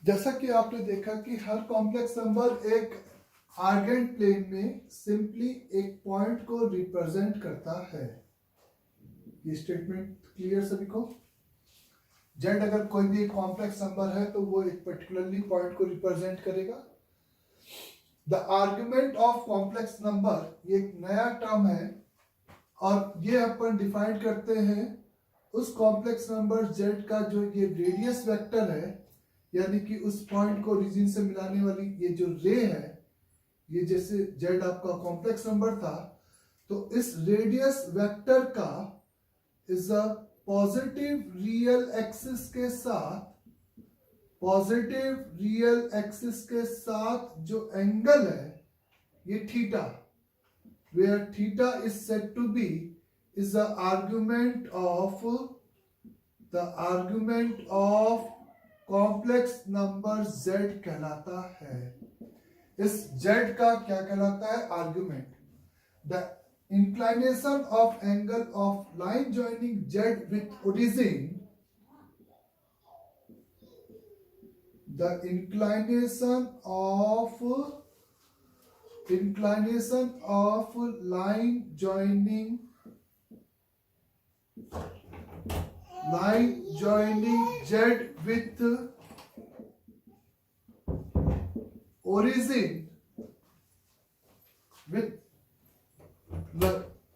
जैसा कि आपने देखा कि हर कॉम्प्लेक्स नंबर एक आर्गेंट प्लेन में सिंपली एक पॉइंट को रिप्रेजेंट करता है। ये स्टेटमेंट क्लियर सभी को? जेड अगर कोई भी एक कॉम्प्लेक्स नंबर है तो वो एक पर्टिकुलरली पॉइंट को रिप्रेजेंट करेगा। The argument of complex number ये एक नया टर्म है और ये अपन डिफाइन करते हैं उस कॉम्प्लेक्स नंबर जेड का जो ये रेडियस वेक्टर है, यानी कि उस पॉइंट को ओरिजिन से मिलाने वाली ये जो रे है, ये जैसे जेड आपका कॉम्प्लेक्स नंबर था तो इस रेडियस वेक्टर का is a positive real axis के साथ, पॉजिटिव रियल एक्सिस के साथ जो एंगल है ये theta, where theta is said to be is the argument of complex number z कहलाता है। इस z का क्या कहलाता है? Argument. The inclination of angle of line joining z with origin, the inclination of line joining z with origin, with the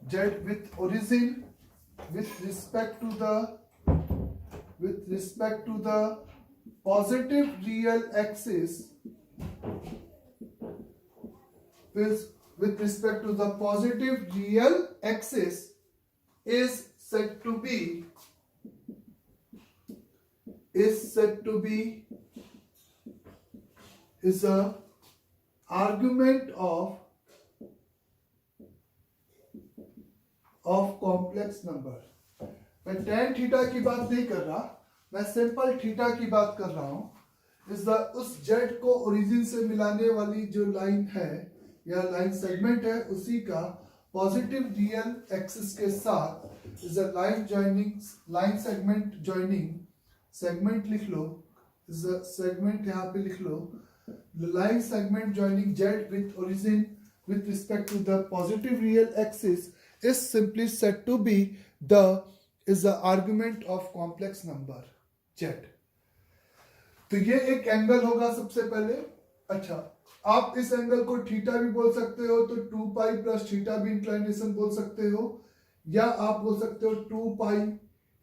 z with origin with respect to the positive real axis, with respect to the positive real axis is said to be is a argument of complex number. मैं tan theta की बात नहीं कर रहा, मैं simple theta की बात कर रहा हूं। इस उस जेड को ओरिजिन से मिलाने वाली जो लाइन है या लाइन सेगमेंट है उसी का पॉजिटिव रियल एक्सिस के साथ is a line segment joining, segment लिख लो, इज अ सेगमेंट यहाँ पे लिख लो, line segment joining z with origin with respect to the positive real axis is simply said to be the argument of complex number z। तो ये एक angle होगा सबसे पहले। अच्छा, आप इस एंगल को थीटा भी बोल सकते हो, तो 2 पाई प्लस थीटा भी इंक्लाइनेशन बोल सकते हो, या आप बोल सकते हो 2 पाई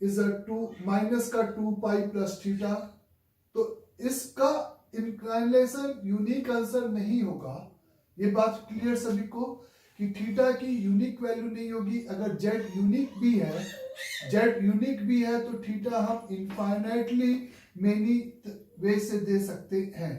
इज अ 2 माइनस का 2 पाई प्लस थीटा। तो इसका इंक्लाइनेशन यूनिक आंसर नहीं होगा। ये बात क्लियर सभी को कि थीटा की यूनिक वैल्यू नहीं होगी। अगर जेड यूनिक भी है तो थीटा हम इनफाइनाइटली मेनी वे से दे सकते हैं।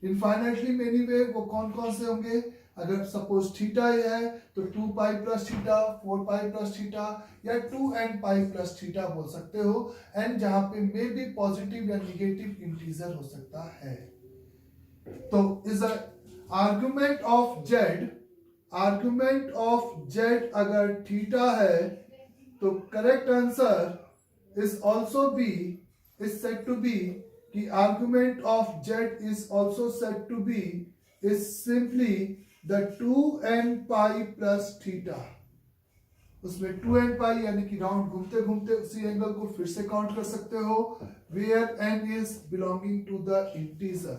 इनफाइनाइटली मेनी वे वो कौन कौन से होंगे? अगर सपोज थीटा है तो 2 pi plus theta, 4 pi plus theta, या 2n पाई प्लस थीटा बोल सकते हो। एंड जहां पे मे भी पॉजिटिव या निगेटिव इंटीजर हो सकता है। तो इज आर्गुमेंट ऑफ जेड अगर थीटा है तो correct answer is also b is said to be कि argument of Z is also said to be is simply the 2n pi plus theta. उसमें 2n पाई यानी कि राउंड घूमते घूमते उसी एंगल को फिर से काउंट कर सकते हो, where n is belonging to the integer.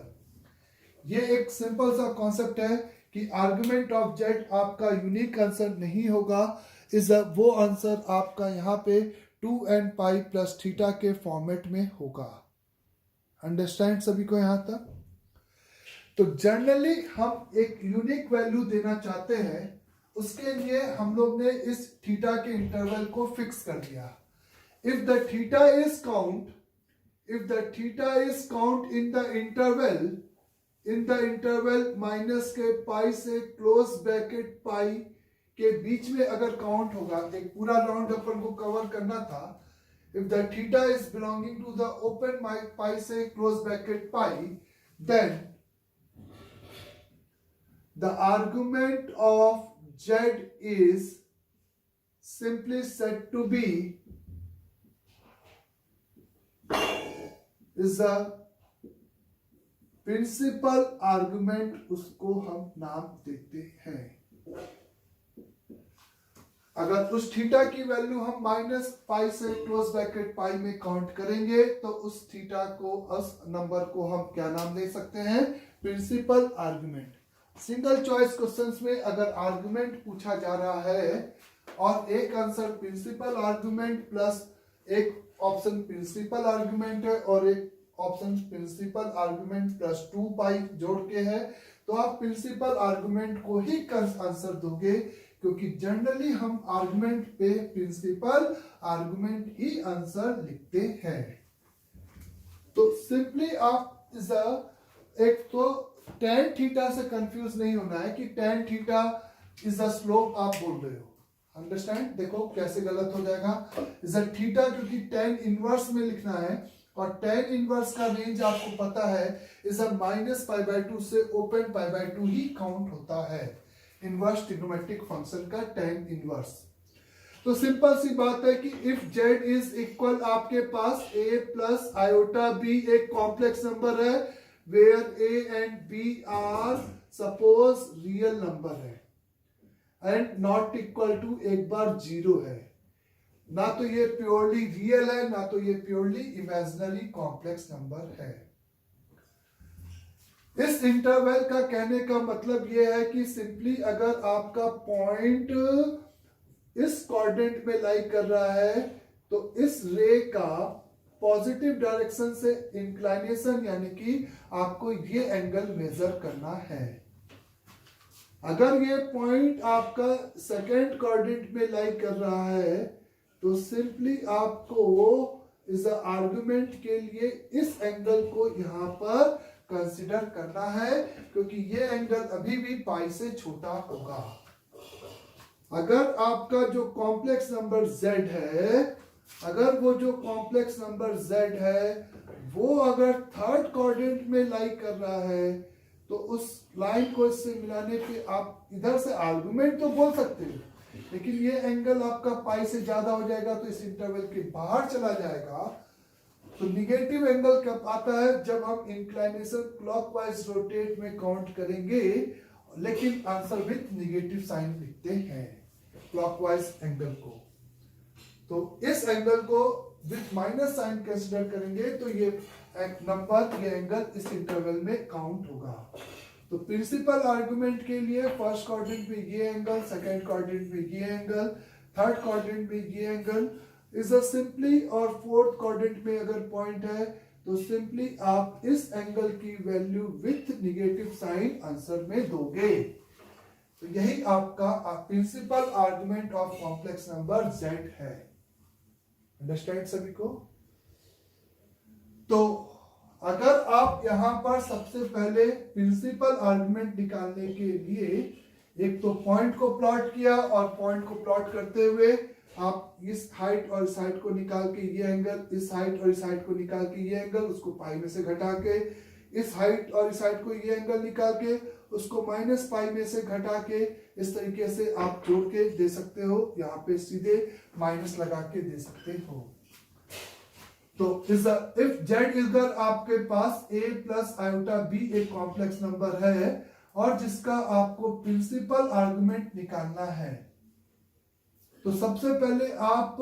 ये एक सिंपल सा कॉन्सेप्ट है कि आर्गुमेंट ऑफ जेड आपका यूनिक आंसर नहीं होगा, इज वो आंसर आपका यहाँ पे 2n पाई प्लस थीटा के फॉर्मेट में होगा। अंडरस्टैंड सभी को यहाँ तक? तो जनरली हम एक यूनिक वैल्यू देना चाहते हैं, उसके लिए हम लोग ने इस थीटा के इंटरवल को फिक्स कर दिया। If the theta is count in the interval minus के पाई से क्लोज ब्रैकेट पाई के बीच में अगर काउंट होगा, एक पूरा राउंड अपन को कवर करना था। If the theta is belonging to the open pi से close bracket pi, then the argument of z is simply said to be is a principal argument उसको हम नाम देते हैं। अगर उस थीटा की वैल्यू हम माइनस पाई से क्लोज ब्रैकेट पाई में काउंट करेंगे तो उस थीटा को, उस नंबर को हम क्या नाम दे सकते हैं? Principal argument. Single choice questions में अगर आर्गुमेंट पूछा जा रहा है और एक आंसर प्रिंसिपल आर्गुमेंट प्लस एक ऑप्शन प्रिंसिपल आर्गुमेंट है और एक option principal argument plus 2 pi जोड़ के है, तो आप प्रिंसिपल आर्गुमेंट को ही आंसर दोगे, क्योंकि जनरली हम आर्गुमेंट पे प्रिंसिपल आर्गुमेंट ही आंसर लिखते हैं। तो सिंपली आप एक तो tan थीटा से कंफ्यूज नहीं होना है कि tan theta is the slope आप बोल रहे हो। अंडरस्टैंड? देखो कैसे गलत हो जाएगा। इज अ थीटा क्योंकि tan इनवर्स में लिखना है और tan इनवर्स का रेंज आपको पता है is a minus pi by 2 से ओपन पाई बाय 2 ही काउंट होता है इनवर्स ट्रिग्नोमेट्रिक फंक्शन का tan इनवर्स। तो सिंपल सी बात है कि इफ z इज इक्वल, आपके पास a प्लस आयोटा b एक कॉम्प्लेक्स नंबर है where a and b are suppose real number है एंड नॉट इक्वल टू एक बार जीरो है, ना तो ये प्योरली रियल है ना तो ये प्योरली इमेजिनरी कॉम्प्लेक्स नंबर है। इस इंटरवल का कहने का मतलब यह है कि सिंपली अगर आपका पॉइंट इस कोऑर्डिनेट में लाई कर रहा है तो इस रे का पॉजिटिव डायरेक्शन से इंक्लाइनेशन यानी कि आपको ये एंगल मेजर करना है। अगर ये पॉइंट आपका सेकेंड कोऑर्डिनेट में लाई कर रहा है तो सिंपली आपको इस आर्गुमेंट के लिए इस एंगल को यहां पर कंसिडर करना है, क्योंकि ये एंगल अभी भी पाई से छोटा होगा। अगर आपका जो कॉम्प्लेक्स नंबर z है, अगर वो जो कॉम्प्लेक्स नंबर z है वो अगर थर्ड कोऑर्डिनेट में लाई कर रहा है तो उस लाइन को इससे मिलाने पे आप इधर से आर्गुमेंट तो बोल सकते हो, लेकिन ये एंगल आपका पाई से ज्यादा हो जाएगा तो इस इंटरवल के बाहर चला जाएगा। तो निगेटिव एंगल कब आता है? जब हम इंक्लाइनेशन क्लॉकवाइज रोटेट में काउंट करेंगे, लेकिन आंसर विथ निगेटिव साइन लिखते हैं क्लॉकवाइज एंगल को। तो इस एंगल को विथ माइनस साइन कंसीडर करेंगे तो ये नंबर, ये एंगल इस इंटरवल में काउंट होगा। तो प्रिंसिपल आर्गुमेंट के लिए फर्स्ट कोऑर्डिनेट में ये एंगल, सेकंड कोऑर्डिनेट में ये एंगल, थर्ड कोऑर्डिनेट में ये एंगल इज अ सिंपली, और फोर्थ कोऑर्डिनेट में अगर पॉइंट है तो सिंपली आप इस एंगल की value with negative sign answer में दोगे। तो यही आपका principal argument of complex number z है। अंडरस्टैंड सभी को? तो अगर आप यहां पर सबसे पहले प्रिंसिपल आर्गुमेंट निकालने के लिए एक तो पॉइंट को प्लॉट किया और पॉइंट को प्लॉट करते हुए आप इस हाइट और इस हाइट को निकाल के ये एंगल, इस हाइट और इस हाइट को निकाल के ये एंगल, उसको पाई में से घटा के इस हाइट और इस हाइट को ये एंगल निकाल के उसको माइनस पाई में से घटा के इस तरीके से आप जोड़ के दे सकते हो, यहाँ पे सीधे माइनस लगा के दे सकते हो। तो इफ z इधर आपके पास a प्लस आयोटा b एक कॉम्प्लेक्स नंबर है और जिसका आपको प्रिंसिपल आर्गुमेंट निकालना है, तो सबसे पहले आप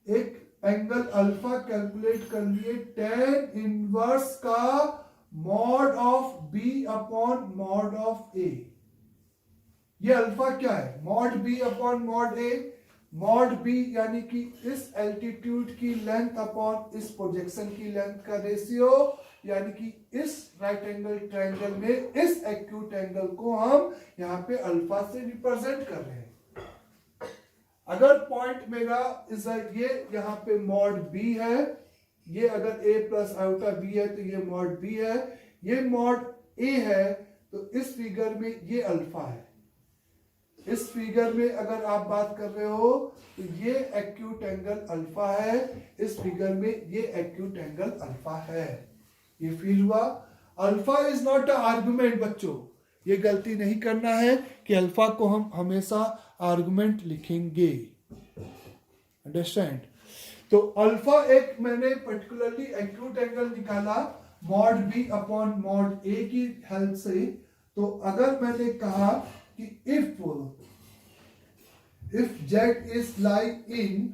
एक एंगल अल्फा कैलकुलेट कर लिए tan इनवर्स का mod of b upon mod of a। ये अल्फा क्या है? Mod b upon mod a। Mod b यानी कि इस एल्टीट्यूड की लेंथ अपॉन इस प्रोजेक्शन की लेंथ का रेशियो, यानी कि इस राइट एंगल ट्रायंगल में इस एक्यूट एंगल को हम यहाँ पे अल्फा से रिप्रेजेंट कर रहे हैं। अगर पॉइंट मेरा इस ये यहाँ पे मॉड b है, ये अगर a प्लस आयोटा b है तो ये मॉड b है, ये मॉड a है, तो इस फिगर में ये अल्फा है। इस फिगर में अगर आप बात कर रहे हो तो ये एक्यूट एंगल अल्फा है, इस फिगर में ये एक्यूट एंगल अल्फा है। ये फील हुआ? Alpha is not a argument बच्चों, ये गलती नहीं करना है कि अल्फा को हम हमेशा आर्गुमेंट लिखेंगे। अंडरस्टैंड? तो अल्फा एक मैंने पर्टिकुलरली एक्यूट एंगल निकाला मॉड बी अपॉन मॉड ए की हेल्प से, तो अगर मैंने कहा कि if Z is lie in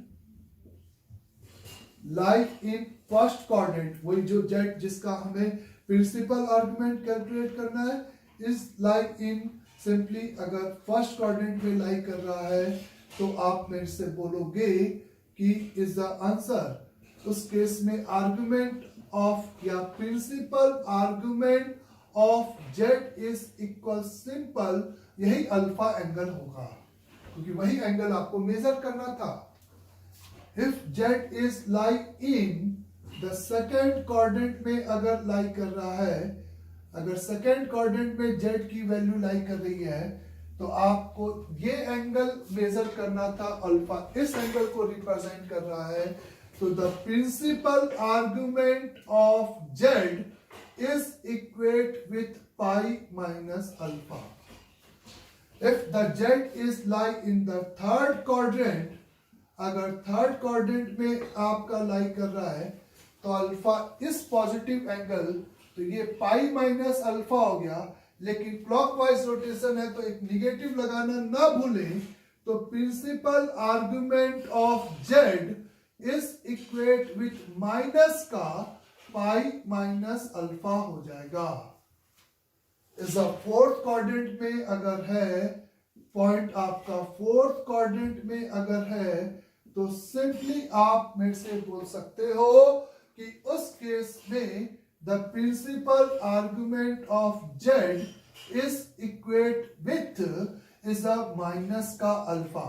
first quadrant, वही जो जेड जिसका हमें प्रिंसिपल आर्गुमेंट कैलकुलेट करना है, इज लाई इन सिंपली अगर फर्स्ट क्वाड्रेंट में लाई कर रहा है, तो आप मेरे से बोलोगे कि इज द आंसर। उस केस में आर्गुमेंट ऑफ या principal argument of Z is equal simple, यही अल्फा एंगल होगा, क्योंकि वही एंगल आपको मेजर करना था। If Z is lie in the second quadrant में अगर लाई कर रहा है, अगर सेकेंड क्वाड्रेंट में जेड की वैल्यू लाई कर रही है, तो आपको ये एंगल मेजर करना था, अल्फा इस एंगल को रिप्रेजेंट कर रहा है। तो the principal argument of Z is equate with pi minus alpha. If the Z is lie in the third quadrant, अगर थर्ड क्वाड्रेंट में आपका लाई कर रहा है, तो अल्फा इस पॉजिटिव एंगल, तो ये पाई माइनस अल्फा हो गया, लेकिन क्लॉकवाइज रोटेशन है तो एक निगेटिव लगाना ना भूलें। तो principal argument of Z is equate with minus का पाई माइनस अल्फा हो जाएगा। इस फोर्थ क्वाड्रेंट में अगर है, पॉइंट आपका फोर्थ क्वाड्रेंट में अगर है, तो सिंपली आप मेरे से बोल सकते हो कि उस केस में the principal argument of z is equate with is a minus का अल्फा,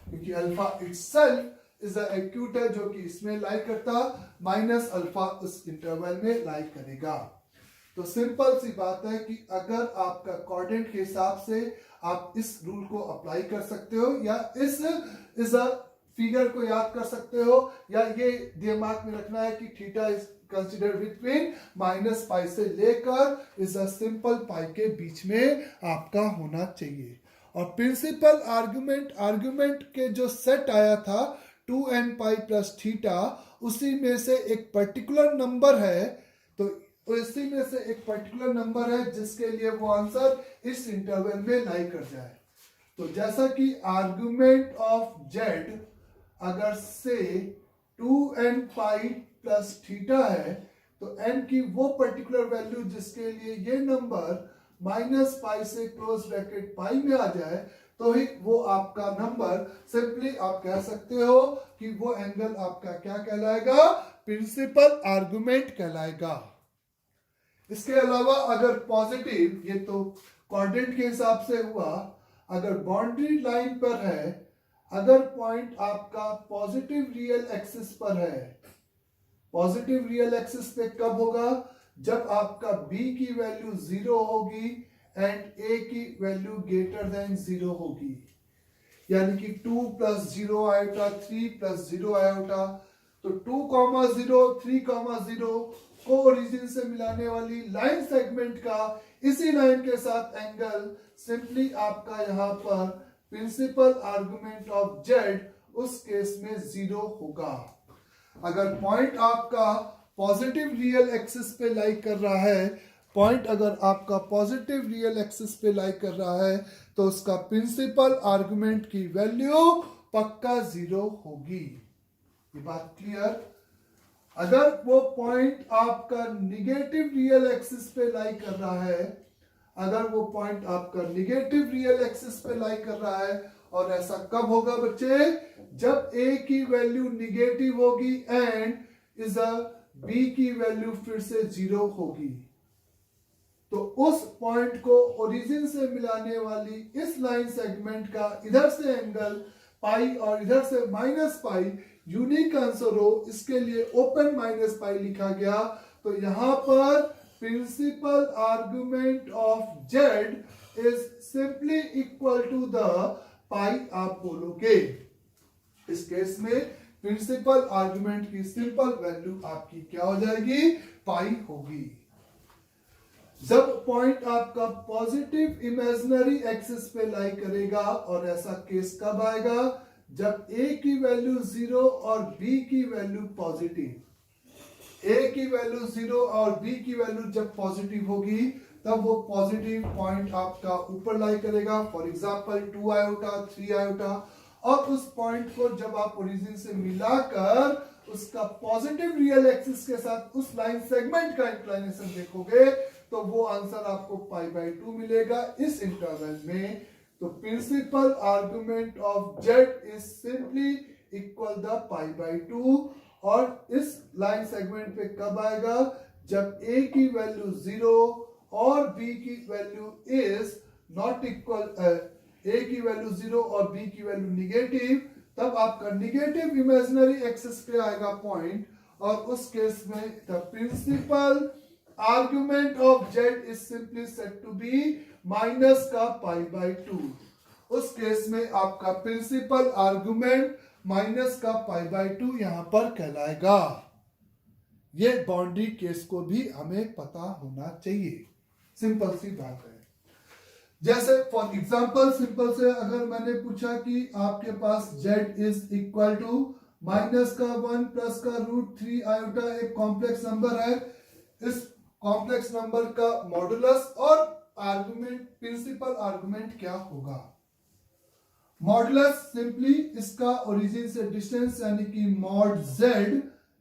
क्योंकि alpha itself is a acute है जो कि इसमें लाई करता, माइनस अल्फा उस इंटरवल में लाई करेगा। तो सिंपल सी बात है कि अगर आपका क्वाड्रेंट के हिसाब से आप इस रूल को अप्लाई कर सकते हो, या इस फिगर को याद कर सकते हो, या ये दिमाग में रखना है कि theta is consider between minus pi से लेकर इस सिंपल पाई के बीच में आपका होना चाहिए। और प्रिंसिपल आर्गुमेंट के जो सेट आया था 2n पाई प्लस थीटा, उसी में से एक पर्टिकुलर नंबर है, तो इसी में से एक पर्टिकुलर नंबर है जिसके लिए वो आंसर इस इंटरवल में लाई कर जाए। तो जैसा कि आर्गुमेंट ऑफ जेड अगर से 2n पाई प्लस थीटा है, तो n की वो पर्टिकुलर वैल्यू जिसके लिए ये नंबर माइनस पाई से क्लोज ब्रैकेट पाई में आ जाए, तो ही वो आपका नंबर, सिंपली आप कह सकते हो कि वो एंगल आपका क्या कहलाएगा, प्रिंसिपल आर्गुमेंट कहलाएगा। इसके अलावा अगर पॉजिटिव, ये तो क्वाड्रेंट के हिसाब से हुआ, अगर बाउंड्री लाइन पर है, अगर पॉइंट आपका पॉजिटिव रियल एक्सिस पर है, पॉजिटिव रियल एक्सिस पे कब होगा, जब आपका b की वैल्यू 0 होगी एंड a की वैल्यू ग्रेटर देन 0 होगी, यानी कि 2 प्लस 0 आयोटा 3 प्लस 0 आयोटा, तो 2,0 3,0 को ओरिजिन से मिलाने वाली लाइन सेगमेंट का इसी लाइन के साथ एंगल, सिंपली आपका यहाँ पर प्रिंसिपल आर्गुमेंट ऑफ जेड उस केस में 0 होगा। अगर पॉइंट आपका पॉजिटिव रियल एक्सिस पे लाई कर रहा है, पॉइंट अगर आपका पॉजिटिव रियल एक्सिस पे लाई कर रहा है, तो उसका प्रिंसिपल आर्गुमेंट की वैल्यू पक्का 0 होगी। ये बात क्लियर? अगर वो पॉइंट आपका निगेटिव रियल एक्सिस पे लाई कर रहा है, अगर वो पॉइंट आपका निगेटिव रियल एक्सिस पे लाई कर रहा है, और ऐसा कब होगा बच्चे, जब a की वैल्यू निगेटिव होगी एंड इज b की वैल्यू फिर से 0 होगी, तो उस पॉइंट को ओरिजिन से मिलाने वाली इस लाइन सेगमेंट का इधर से एंगल पाई और इधर से माइनस पाई यूनिक आंसर हो, इसके लिए ओपन माइनस पाई लिखा गया। तो यहां पर principal argument of Z is simply equal to the pi आप बोलोगे। इस केस में प्रिंसिपल आर्गुमेंट की सिंपल वैल्यू आपकी क्या हो जाएगी, पाई होगी। जब पॉइंट आपका पॉजिटिव इमेजिनरी एक्सिस पे लाई करेगा, और ऐसा केस कब आएगा, जब a की वैल्यू 0 और b की वैल्यू पॉजिटिव। ए की वैल्यू 0 और बी की वैल्यू जब पॉजिटिव होगी तब वो पॉजिटिव पॉइंट आपका ऊपर लाई करेगा, फॉर एग्जांपल 2 आयोटा 3 आयोटा, और उस पॉइंट को जब आप ओरिजिन से मिलाकर उसका पॉजिटिव रियल एक्सिस के साथ उस लाइन सेगमेंट का इंक्लिनेशन देखोगे तो वो आंसर आपको π/2 मिलेगा इस इंटरवल में। तो principal argument of Z is simply equal the π/2, और इस लाइन सेगमेंट पे कब आएगा, जब a की वैल्यू 0 और b की value is not equal, a की वैल्यू 0 और b की वैल्यू निगेटिव, तब आपका निगेटिव इमेजिनरी एक्सिस पे आएगा पॉइंट, और उस केस में the principal argument of Z is simply said to be minus का π/2। उस केस में आपका प्रिंसिपल आर्गुमेंट माइनस का π/2 यहां पर कहलाएगा। ये बाउंड्री केस को भी हमें पता होना चाहिए, सिंपल सी बात है। जैसे फॉर एग्जांपल सिंपल से अगर मैंने पूछा कि आपके पास z is equal to minus का 1 प्लस का √3 आयोटा एक कॉम्प्लेक्स नंबर है, इस कॉम्प्लेक्स नंबर का मॉडुलस और आर्गुमेंट प्रिंसिपल आर्गुमेंट क्या होगा। मॉडुलस सिंपली इसका ओरिजिन से डिस्टेंस यानी कि mod z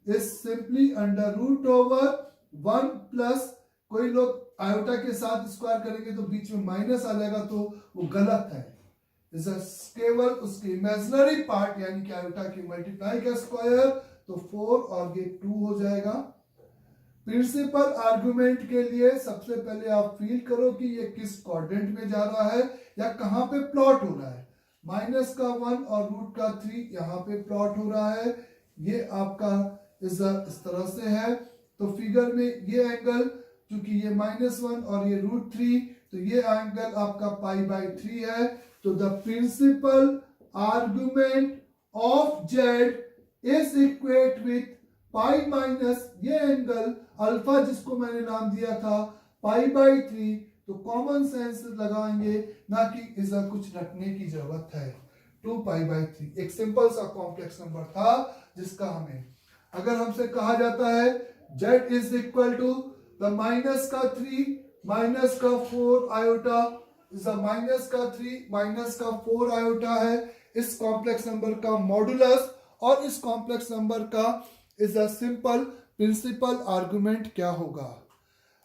is simply √1 plus, कोई लोग आयोटा के साथ स्क्वायर करेंगे तो बीच में माइनस आ जाएगा तो वो गलत है, केवल उसके इमेजिनरी पार्ट यानी कि आयोटा की मल्टीप्लाई का स्क्वायर तो 4 और ये 2 हो जाएगा। प्रिंसिपल आर्गुमेंट के लिए सबसे पहले आप फील करो कि ये किस क्वाड्रेंट में जा रहा है या कहां पे प्लॉट हो रहा है। माइनस का 1 और √3 यहाँ पे प्लॉट हो रहा है, ये आपका इस तरह से है। तो फिगर में ये एंगल क्योंकि ये -1 और ये √3 तो ये एंगल आपका π/3 है। तो the principal argument of Z is equate with pi minus ये एंगल अल्फा जिसको मैंने नाम दिया था π/3। तो कॉमन सेंस लगाएंगे, ना कि इसका कुछ रखने की जरूरत है। 2π/3 एक सिंपल सा कॉम्प्लेक्स नंबर था जिसका हमें, अगर हमसे कहा जाता है z is equal to the minus का 3 माइनस का 4 आयोटा, माइनस का 3 माइनस का 4 आयोटा है इस कॉम्प्लेक्स नंबर का मॉडुलस, और इस कॉम्प्लेक्स नंबर का is a simple principal argument क्या होगा।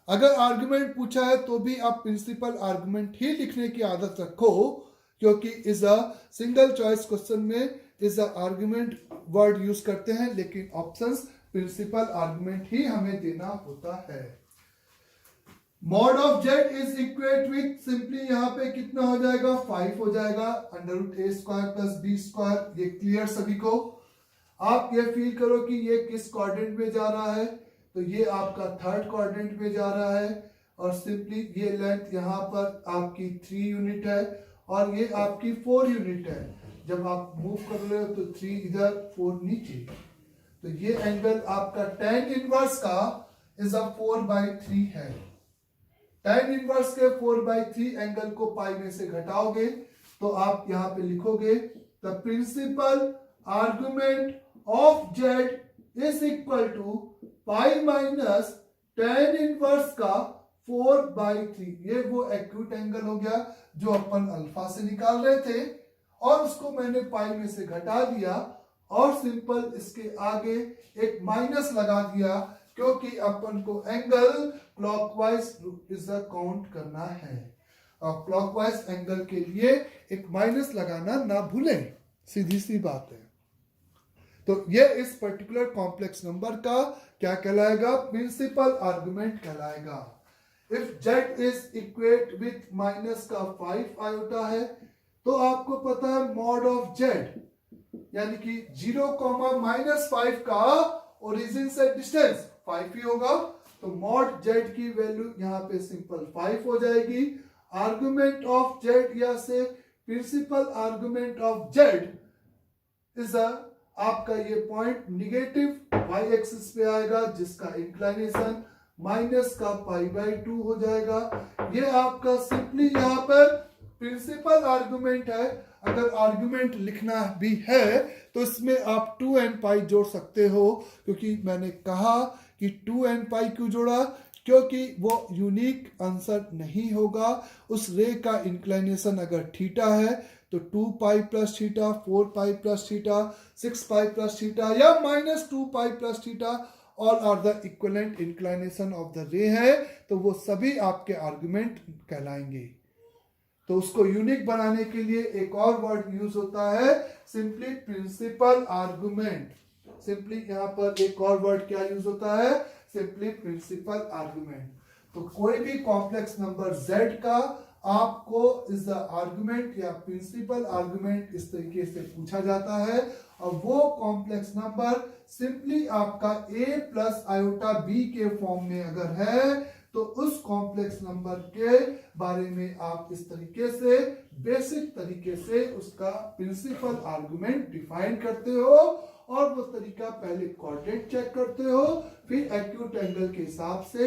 अगर आर्गुमेंट पूछा है तो भी आप प्रिंसिपल आर्गुमेंट ही लिखने की आदत रखो, क्योंकि is a single choice question में is a argument word use करते हैं, लेकिन ऑप्शंस प्रिंसिपल आर्गुमेंट ही हमें देना होता है। Mod of Z is equate with simply यहाँ पे कितना हो जाएगा 5 हो जाएगा, √a² + b²। ये क्लियर सभी को। आप ये फील करो कि ये किस क्वाड्रेंट में जा रहा है, तो ये आपका 3rd क्वाड्रेंट में जा रहा है, और सिंपली ये लेंथ यहाँ पर आपकी 3 यूनिट है और ये आपकी 4 यूनिट है। जब आप मूव कर रहे हो तो 3 इधर 4 नीचे, तो ये एंगल आपका tan इनवर्स का इज अ 4/3 है। tan इनवर्स के 4/3 एंगल को पाई में से घटाओगे तो आप यहाँ पे लिखोगे the principal argument of Z is equal to pi minus tan inverse का 4/3। ये वो एक्यूट एंगल हो गया जो अपन अल्फा से निकाल रहे थे, और उसको मैंने पाई में से घटा दिया और सिंपल इसके आगे एक माइनस लगा दिया, क्योंकि अपन को एंगल क्लॉकवाइज इज काउंट करना है, और क्लॉकवाइज एंगल के लिए एक माइनस लगाना ना भूलें, सीधी सी बात है। तो ये इस पर्टिकुलर कॉम्प्लेक्स नंबर का क्या कहलाएगा, प्रिंसिपल आर्गुमेंट कहलाएगा। If z is equate with minus का 5 आयोटा है, तो आपको पता है मॉड ऑफ z यानी कि 0,-5 का ओरिजिन से डिस्टेंस 5 ही होगा, तो मॉड z की वैल्यू यहाँ पे सिंपल 5 हो जाएगी। आर्गुमेंट ऑफ z या से principal argument of z is आपका ये पॉइंट निगेटिव y एक्सिस पे आएगा, जिसका इंक्लिनेशन माइनस का π/2 हो जाएगा। ये आपका सिंपली यहाँ पर प्रिंसिपल आर्गुमेंट है। अगर आर्गुमेंट लिखना भी है तो इसमें आप 2 and π जोड़ सकते हो, क्योंकि मैंने कहा कि 2n पाई क्यों जोड़ा, क्योंकि वो यूनिक आंसर नहीं होगा। उस रे का इंक्लिनेशन अगर थीटा है तो 2 pi plus theta, 4 pi plus theta, 6 pi plus theta या -2 pi plus theta, all are the equivalent inclination of the ray है, तो वो सभी आपके आर्गुमेंट कहलाएंगे। तो उसको यूनिक बनाने के लिए एक और वर्ड यूज होता है, सिंपली प्रिंसिपल आर्गुमेंट। सिंपली यहाँ पर एक और वर्ड क्या यूज होता है, सिंपली प्रिंसिपल आर्गुमेंट। तो कोई भी कॉम्प्लेक्स नंबर z का आपको इज द आर्गुमेंट या प्रिंसिपल आर्गुमेंट इस तरीके से पूछा जाता है, और वो कॉम्प्लेक्स नंबर सिंपली आपका a प्लस आयोटा b के फॉर्म में अगर है, तो उस कॉम्प्लेक्स नंबर के बारे में आप इस तरीके से बेसिक तरीके से उसका प्रिंसिपल आर्गुमेंट डिफाइन करते हो, और वो तरीका पहले कोऑर्डिनेट चेक करते हो, फिर एक्यूट एंगल के हिसाब से।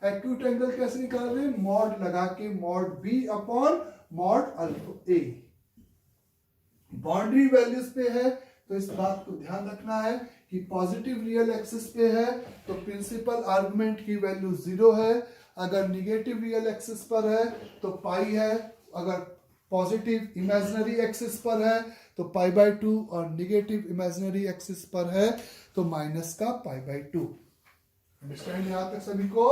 एक्यूट एंगल कैसे निकाल रहे हैं, मॉड लगा के, mod b upon mod alpha a. Boundary values पे है तो इस बात को ध्यान रखना है कि पॉजिटिव रियल एक्सिस पे है तो प्रिंसिपल आर्गुमेंट की वैल्यू 0 है, अगर निगेटिव रियल एक्सिस पर है तो पाई है, अगर पॉजिटिव इमेजिनरी एक्सिस पर है तो π/2, और निगेटिव इमेजिनरी एक्सिस पर है तो माइनस का π/2। अंडरस्टैंड यहां तक सभी को।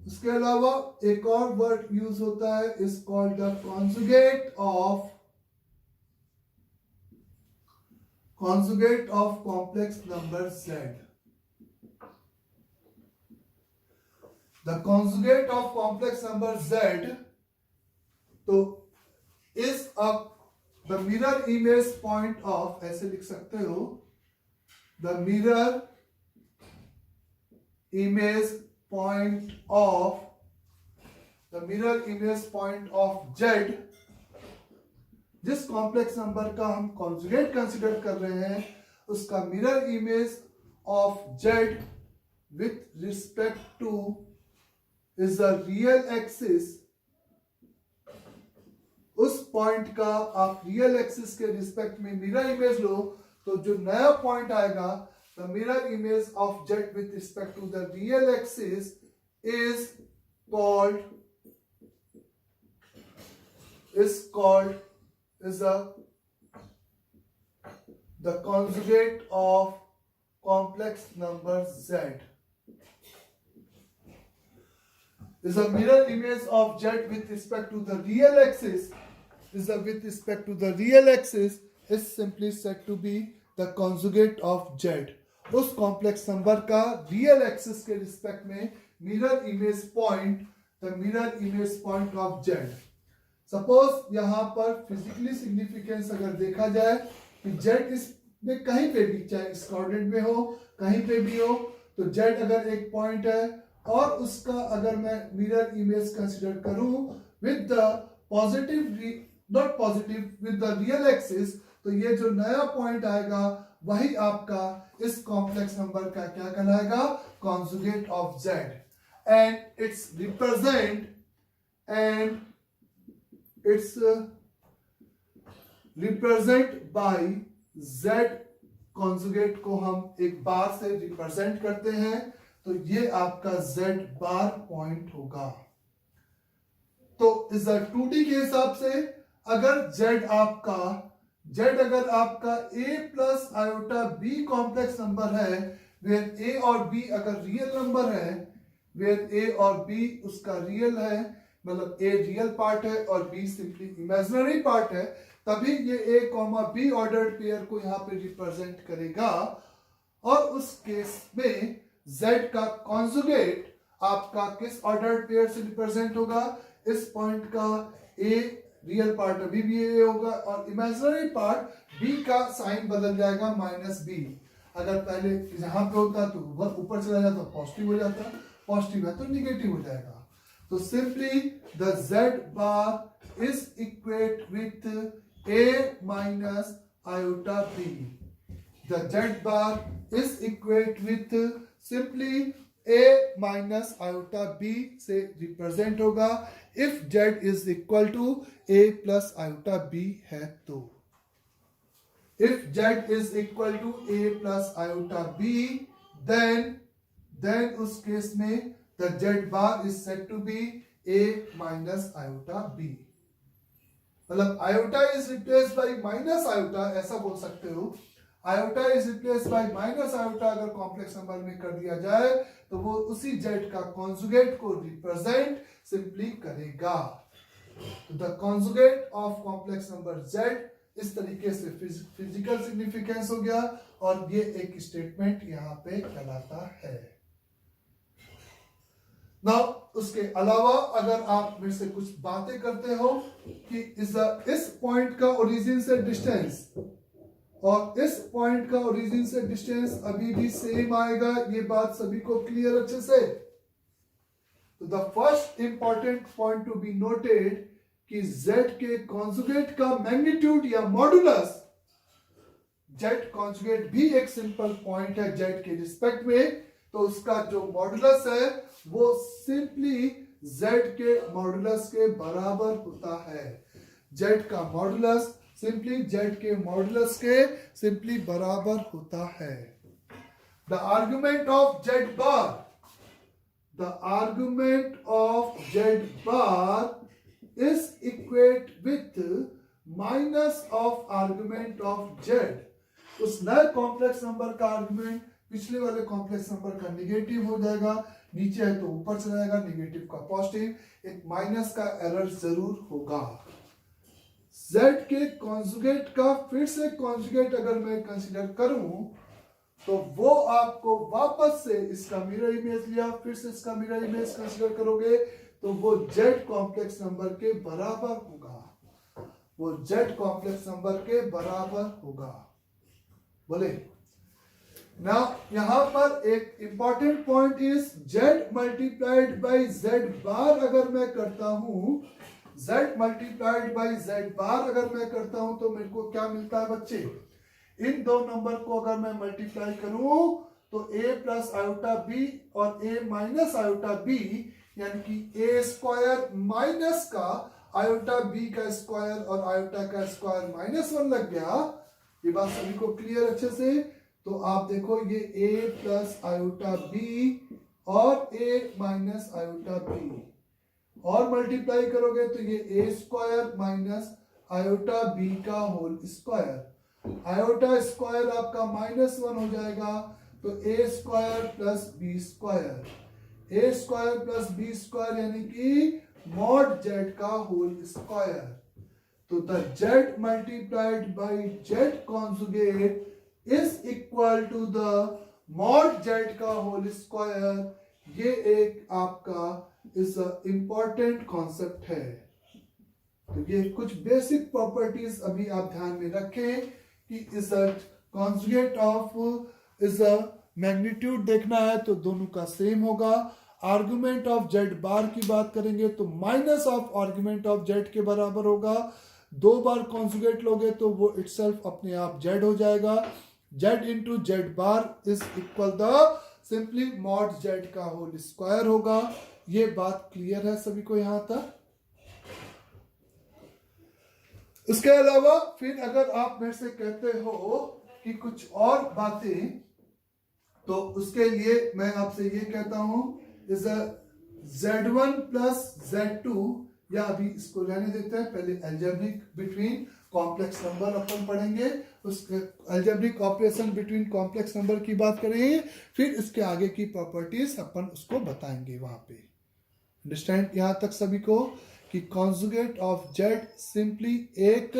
इसके अलावा एक और वर्ड यूज होता है, is called the conjugate of complex number z. The conjugate of complex number z तो is the mirror image point of, ऐसे लिख सकते हो, the mirror image point of z, जिस कॉम्प्लेक्स नंबर का हम कॉन्जुगेट कंसीडर कर रहे हैं उसका mirror image of z with respect to is the real axis. उस पॉइंट का आप रियल एक्सिस के रिस्पेक्ट में मिरर इमेज लो तो जो नया पॉइंट आएगा, the mirror image of z with respect to the real axis is called is the conjugate of complex number z. Is a mirror image of z with respect to the real axis is simply said to be the conjugate of z. उस complex number का real axis के respect में mirror image point, the mirror image point of z। Suppose यहां पर physically significance अगर देखा जाए कि z इसमें कहीं पे भी, चाहे इस कोऑर्डिनेट में हो कहीं पे भी हो, तो z अगर एक पॉइंट है और उसका अगर मैं मिरर इमेज कंसीडर करूं with the with the real axis, तो ये जो नया पॉइंट आएगा वही आपका इस कॉम्प्लेक्स नंबर का क्या कहलाएगा, conjugate of z, and it's represent by z conjugate को हम एक बार से रिप्रेजेंट करते हैं, तो ये आपका z बार पॉइंट होगा। तो इस 2D के हिसाब से अगर z अगर आपका a plus iota b complex number है, वेयर a और b अगर रियल नंबर है, वेयर a और b उसका रियल है, मतलब a रियल पार्ट है और b सिंपली इमेजिनरी पार्ट है, तभी ये a, b ऑर्डर्ड पेयर को यहाँ पे रिप्रेजेंट करेगा। और उस केस में z का कॉन्जुगेट आपका किस ऑर्डर्ड पेयर से रिप्रेजेंट होगा, इस पॉइंट का a रियल पार्ट अभी भी a होगा और इमेजिनरी पार्ट b का साइन बदल जाएगा -b। अगर पहले यहाँ पे होता तो वह ऊपर चला जाता पॉजिटिव हो जाता, पॉजिटिव है तो निगेटिव हो जाएगा। तो simply the z bar is equate with a minus iota b। The z bar is equate with simply a minus iota b से रिप्रेजेंट होगा if z is equal to a plus iota b है तो। If z is equal to a plus iota b, then then उस case में the z bar is said to be a minus iota b. मतलब iota is replaced by minus iota, ऐसा बोल सकते हो. iota is replaced by minus iota अगर complex number में कर दिया जाए तो वो उसी z का कॉन्जुगेट को रिप्रेजेंट सिंपली करेगा. तो the conjugate of complex number z इस तरीके से फिजिकल सिग्निफिकेंस हो गया और ये एक स्टेटमेंट यहाँ पे कहलाता है. नाउ उसके अलावा अगर आप मेरे से कुछ बातें करते हो कि इस पॉइंट का ओरिजिन से डिस्टेंस और इस पॉइंट का ओरिजिन से डिस्टेंस अभी भी सेम आएगा, ये बात सभी को क्लियर अच्छे से. तो the first important point to be noted कि z के कॉन्जुगेट का मैग्नीट्यूड या मॉडुलस, z कॉन्जुगेट भी एक सिंपल पॉइंट है z के रिस्पेक्ट में, तो उसका जो मॉडुलस है वो सिंपली z के मॉडुलस के बराबर होता है. z का मॉडुलस सिंपली z के मॉडुलस के सिंपली बराबर होता है. The argument of z bar, the argument of z bar is equate with minus of argument of z. उस नए कॉम्प्लेक्स नंबर का आर्गुमेंट पिछले वाले कॉम्प्लेक्स नंबर का निगेटिव हो जाएगा, नीचे है तो ऊपर चला जाएगा, निगेटिव का पॉजिटिव, एक माइनस का एरर जरूर होगा. z के कॉन्जुगेट का फिर से कॉन्जुगेट अगर मैं कंसीडर करूं तो वो आपको वापस से इसका मिरर इमेज लिया, फिर से इसका मिरर इमेज कंसीडर करोगे तो वो z कॉम्प्लेक्स नंबर के बराबर होगा, वो z कॉम्प्लेक्स नंबर के बराबर होगा. बोले ना, यहां पर एक important point is z multiplied by z बार अगर मैं करता हूं, z मल्टीप्लाइड बाय z बार अगर मैं करता हूं तो मेरे को क्या मिलता है बच्चे, इन दो नंबर को अगर मैं मल्टीप्लाई करूं तो a प्लस आयोटा b और a माइनस आयोटा b, यानी कि a स्क्वायर माइनस का आयोटा b का स्क्वायर और आयोटा का स्क्वायर -1 लग गया. ये बात सभी को क्लियर अच्छे से. तो आप देखो ये a प्लस आयोटा b और a माइनस आयोटा b और मल्टीप्लाई करोगे तो ये a square minus iota b का होल स्क्वायर, आयोटा स्क्वायर आपका -1 हो जाएगा तो a square plus b square, a square plus b square यानी कि मॉड z का होल स्क्वायर. तो the z multiplied by z conjugate is equal to the mod z का होल स्क्वायर. ये एक आपका इस इंपॉर्टेंट कॉन्सेप्ट है. तो ये कुछ बेसिक प्रॉपर्टीज अभी आप ध्यान में रखें कि इस कॉन्जुगेट ऑफ इस मैग्नीट्यूड देखना है तो दोनों का सेम होगा. आर्गुमेंट ऑफ z बार की बात करेंगे तो minus of argument of z के बराबर होगा. दो बार कॉन्जुगेट लोगे तो वो इटसेल्फ अपने आप z हो जाएगा. z into z bar is equal the simply mod z का होल स्क्वायर होगा. ये बात क्लियर है सभी को यहां तक. इसके अलावा फिर अगर आप मेरे से कहते हो कि कुछ और बातें, तो उसके लिए मैं आपसे ये कहता हूं इज z1 प्लस z2, या अभी इसको रहने देते हैं, पहले अलजेब्रिक बिटवीन कॉम्प्लेक्स नंबर अपन पढ़ेंगे, उस algebraic operation between complex number की बात करेंगे, फिर इसके आगे की प्रॉपर्टीज अपन उसको बताएंगे वहां पे. अंडरस्टैंड यहां तक सभी को कि कॉन्जुगेट ऑफ z सिंपली एक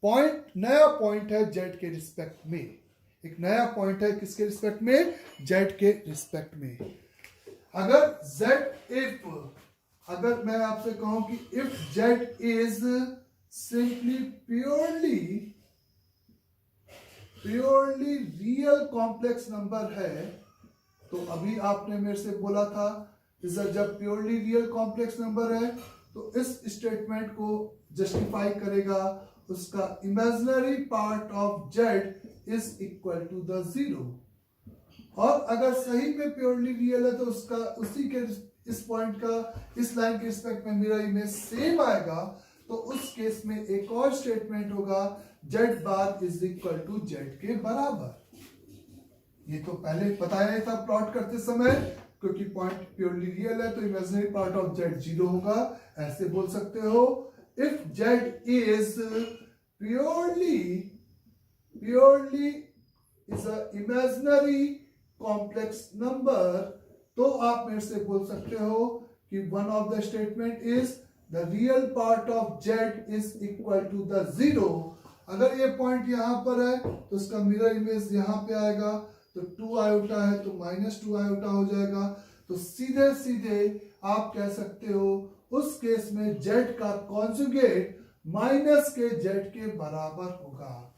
पॉइंट, नया पॉइंट है z के रिस्पेक्ट में, एक नया पॉइंट है किसके रिस्पेक्ट में, z के रिस्पेक्ट में. अगर मैं आपसे कहूं कि if z is simply purely real complex number है, तो अभी आपने मेरे से बोला था जब प्योरली रियल कॉम्प्लेक्स नंबर है तो इस स्टेटमेंट को जस्टिफाई करेगा उसका imaginary part of z is equal to the 0. और अगर सही में प्योरली रियल है तो उसका उसी के इस पॉइंट का इस लाइन के रिस्पेक्ट में मिरर इमेज सेम आएगा. तो उस केस में एक और स्टेटमेंट होगा z bar is equal to z के बराबर. ये तो पहले बताया था प्लॉट करते समय, क्योंकि पॉइंट प्योरली रियल है तो इमेजिनरी पार्ट ऑफ जेड 0 होगा। ऐसे बोल सकते हो, if Z is purely is a imaginary complex number, तो आप मेरे से बोल सकते हो कि one of the statement is the real part of Z is equal to the 0। अगर ये पॉइंट यहां पर है तो उसका मिरर इमेज यहां पे आएगा, तो 2 आयोटा है तो -2 आयोटा हो जाएगा। तो सीधे सीधे आप कह सकते हो उस केस में जेड का कॉन्जुगेट माइनस के जेड के बराबर होगा।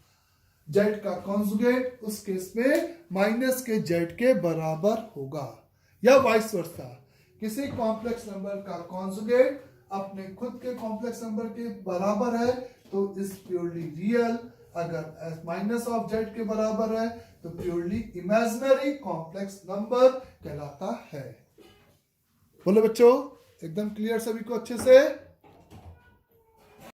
जेड का कॉन्जुगेट उस केस में माइनस के जेड के बराबर होगा, या वाइस वर्सा। किसी कॉम्प्लेक्स नंबर का कॉन्जुगेट अपने खुद के कॉम्प्लेक्स नंबर के बराबर है तो इज प्योरली रियल, अगर माइनस ऑफ जेड के बराबर है तो प्योरली इमेजिनरी कॉम्प्लेक्स नंबर कहलाता है। बोलो बच्चों, एकदम क्लियर सभी को अच्छे से?